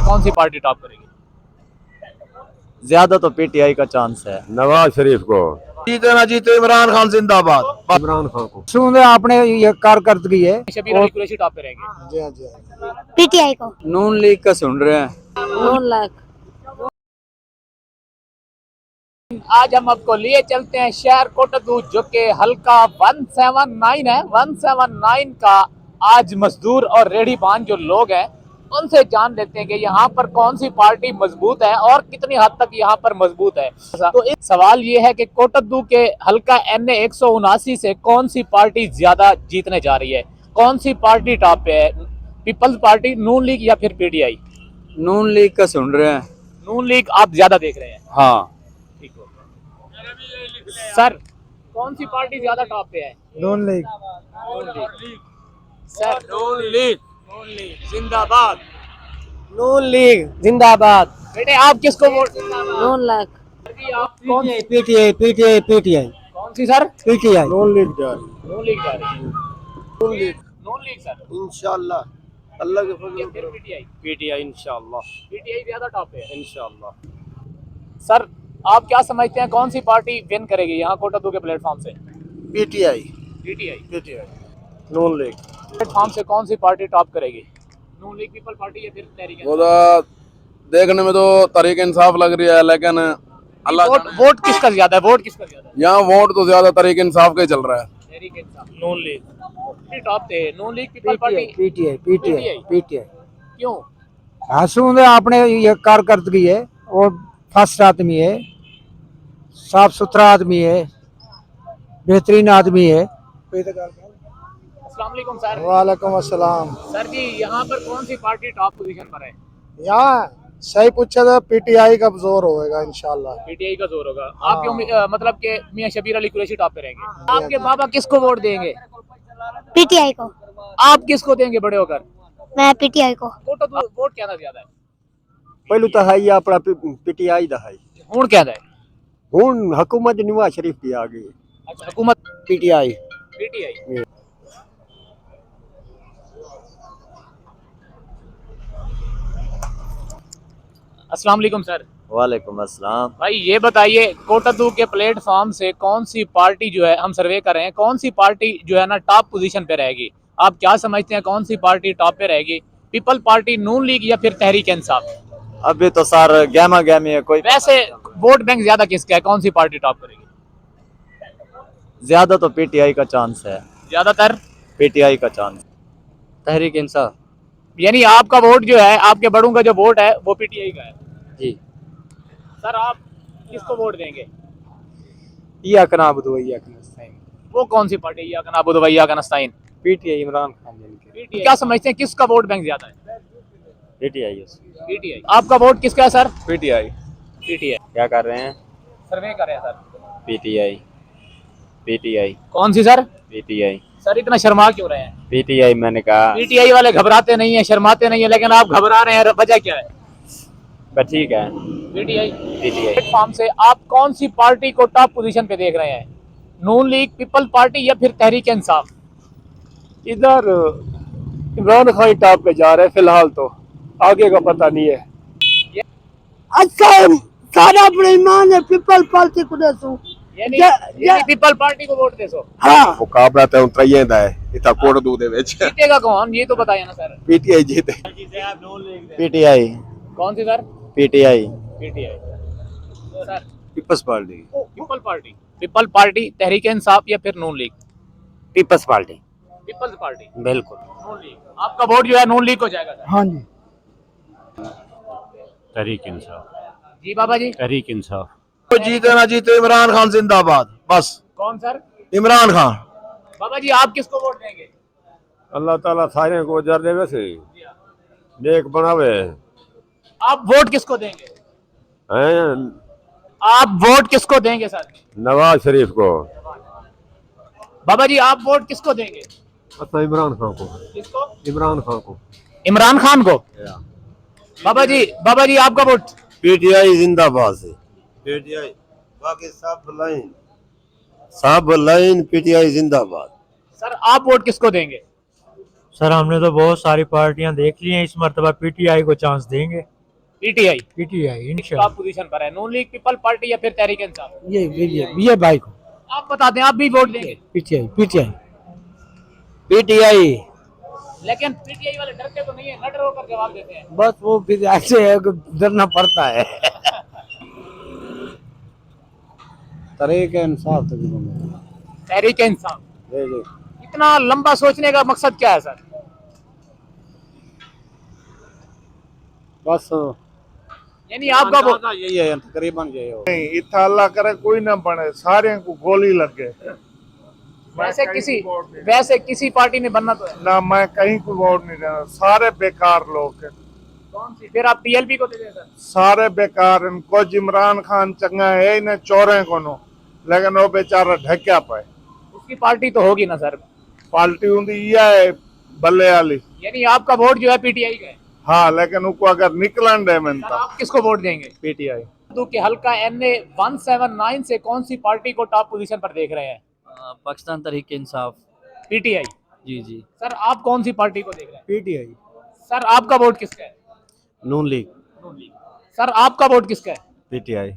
कौन सी party top करेगी? ज्यादा तो पीटीआई का चांस है। नवाज शरीफ को। जीते ना जीते इमरान खान जिंदाबाद। इमरान खान को सुने आपने ये कारकर्दगी है। शबीर अली कुरैशी टॉप पे रहेंगे। जी हाँ जी हाँ। पीटीआई को। नून लीग का सुन रहे हैं। 9 लाख। आज हम आपको लिए चलते हैं शहर कोटद्दू, जो कि हल्का 179 है। 179 का आज मजदूर और रेहड़ीबान जो लोग हैं उनसे जान लेते हैं कि यहाँ पर कौन सी पार्टी मजबूत है और कितनी हद तक यहाँ पर मजबूत है। तो इस सवाल ये है कि कोटद्दू के हल्का NA 179 से कौन सी पार्टी ज्यादा जीतने जा रही है, कौन सी पार्टी टॉप पे है, पीपल्स पार्टी, नून लीग या फिर पीटीआई? नून लीग का सुन रहे हैं। नून लीग आप ज्यादा देख रहे हैं? हाँ। ठीक हो सर, कौन सी पार्टी ज्यादा टॉप पे है? नून लीग। सर नून लीग जिंदाबाद। नून लीग जिंदाबाद। बेटे आप किसको वोट? 9 लाख। आप कौन पीटीआई पीटीआई पीटीआई कौन सी सर? पीटीआई। नून लीग जा नून लीग जा रही है। Noon league sir. इंशाल्लाह अल्लाह के फजल या फिर पीटीआई? पीटीआई इंशाल्लाह पीटीआई ज्यादा टॉप पे है। इंशाल्लाह। सर आप क्या समझते हैं कौन सी पार्टी विन करेगी यहाँ कोटद्दू के प्लेटफॉर्म से? PTI PTI. पीटीआई नून लीग। प्लेटफॉर्म से कौन सी पार्टी टॉप करेगी? नून लीग, पीपल पार्टी या फिर तहरीक वो इंसाफ? तो देखने में तो तरीक इंसाफ लग रही है, लेकिन अल्लाह वोट किसका ज्यादा है? वोट किसका ज्यादा है? यहाँ वोट तो ज्यादा तरीक इंसाफ का ही चल रहा है। तहरीक इंसाफ। नून लीग टॉप पे है। Noon league, people party, PTI PTI PTI. क्यों? हाँ सुने आपने ये कारकर्दगी है। वो फर्स्ट आदमी है, साफ सुथरा आदमी है, बेहतरीन आदमी है। अस्सलाम वालेकुम सर। वालेकुम अस्सलाम। सर जी यहाँ पर कौन सी पार्टी टॉप पोजीशन पर है? यहाँ सही पूछे तो पीटीआई का जोर होएगा इंशाल्लाह। पीटीआई का जोर होगा। आप क्यों मतलब कि मियां शबीर अली कुरैशी टॉप पे रहेंगे? आपके बाबा किसको वोट देंगे? पीटीआई को। आप किसको देंगे बड़े होकर? मैं पीटीआई को। कोटद्दू वोट क्या ज्यादा है? पहलू तो है अपना पीटीआई दा है। हूं क्या है? हुन हुकूमत नवाज शरीफ की आ गई। अच्छा हुकूमत पीटीआई। पीटीआई। अस्सलाम वालेकुम सर। वालेकुम अस्सलाम। भाई ये बताइए कोटद्दू के प्लेटफॉर्म से कौन सी पार्टी जो है, हम सर्वे कर रहे हैं, कौन सी पार्टी जो है ना टॉप पोजीशन पे रहेगी? आप क्या समझते हैं कौन सी पार्टी टॉप पे रहेगी? पीपल पार्टी, नून लीग या फिर तहरीक इंसाफ? अभी तो सर गहमा गहमी है। कोई वैसे वोट बैंक ज्यादा किसका है, कौन सी पार्टी टॉप करेगी? ज्यादा तो पीटीआई का चांस है। ज्यादातर पीटीआई का चांस। तहरीक इंसाफ। यानी आपका वोट जो है, आपके बड़ों का जो वोट है वो पीटीआई का है। जी। सर आप किसको वोट देंगे? वो कौन सी पार्टी? या कनाबुद वैया का नस्ताइन? पीटीआई इमरान खान। पीटीआई। क्या समझते हैं किसका वोट बैंक ज्यादा है? पीटीआई। पीटीआई। आपका वोट किसका है सर? पीटीआई। पीटीआई। क्या कर रहे हैं? सर्वे कर रहे हैं सर। पीटीआई। पीटीआई। कौन सी सर? पीटीआई। सर इतना शर्मा क्यों रहे हैं? पीटीआई मैंने कहा। पीटीआई वाले घबराते नहीं है, शर्माते नहीं है, लेकिन आप घबरा रहे हैं, वजह क्या है? पर ठीक है। पीटीआई। पीटीआई। प्लेटफॉर्म से आप कौन सी पार्टी को टॉप पोजीशन पे देख रहे हैं? नून लीग, पीपल पार्टी या फिर तहरीक इंसाफ? इधर इमरान खान टॉप पे जा रहे हैं फिलहाल, तो आगे का पता नहीं है। अच्छा सारा अपने ईमान है पीपल पार्टी को देसू। यानी पीपल पार्टी को वोट दे सो। हाँ मुकाबला तो उतराइए दा है इतना कोटद्दू दे विच। जीतेगा कौन ये तो बताइए ना सर। पीटीआई जीते। पीटीआई। कौन सी sir? PTI. PTI. Sir peoples party. People party. People party, Tehreek Insaf या फिर Noon league? Peoples party. Peoples party. बिल्कुल। नून लीग। आपका वोट जो है नून लीग को जाएगा सर? हाँ जी। तहरीक इंसाफ। जी बाबा जी। तहरीक इंसाफ। तो जीते ना जीते इमरान खान जिंदाबाद। बस कौन सर? इमरान खान। बाबा जी आप किसको वोट देंगे? अल्लाह ताला सारे को जर देवे से नेक बनावे। आप वोट किसको देंगे? हैं आप वोट किसको देंगे सर? नवाज शरीफ को। बाबा जी आप वोट किसको देंगे? अच्छा इमरान खान को। किसको? इमरान खान को। इमरान खान को। बाबा जी आपका वोट? पीटीआई जिंदाबाद से। पीटीआई बाकी सब लाइन पीटीआई जिंदाबाद। सर आप वोट किसको देंगे? सर हमने तो बहुत सारी पार्टियां देख ली हैं, इस मर्तबा पीटीआई को चांस देंगे। पीटीआई पीटीआई टॉप इंशाल्लाह। पोजीशन पर है, नून लीग, पीपल पार्टी या फिर तहरीक इंसाफ? ये भाई को आप बता दें, आप भी वोट देंगे? PTI PTI PTI. लेकिन पीटीआई वाले डरते तो नहीं है, न डरो कर जवाब देते हैं। बस वो फिर ऐसे है कि डरना पड़ता है। तरीके इंसाफ तहरीक इंसाफ। इतना लंबा सोचने का मकसद क्या है सर? बस यानी आपका यही है, तकरीबन यही हो। नहीं इतना अल्लाह करे कोई ना बने, सारे को गोली लग गए। वैसे किसी पार्टी में बनना तो है ना मैं कहीं को वोट नहीं देना, सारे बेकार लोग हैं। कौन सी? फिर आप पीएलपी को दे दें सर? सारे बेकार, इनको इमरान खान चंगा है इन्हें चोरे को नो, लेकिन वो बेचारा ढक्या पाए। उसकी पार्टी तो होगी ना सर? पार्टी होंगी ये है बल्ले वाली। यानी आपका वोट जो है पीटीआई का है? हाँ लेकिन उनको अगर निकलन दे मैं सर आप किसको वोट देंगे? पीटीआई। के हल्का NA 179 से कौन सी पार्टी को टॉप पोजीशन पर देख रहे हैं? पाकिस्तान तहरीक इंसाफ। पीटीआई। जी जी। सर आप कौन सी पार्टी को देख रहे हैं? पीटीआई। सर आपका वोट किसका है? नून लीग। सर आपका वोट किसका है? पीटीआई।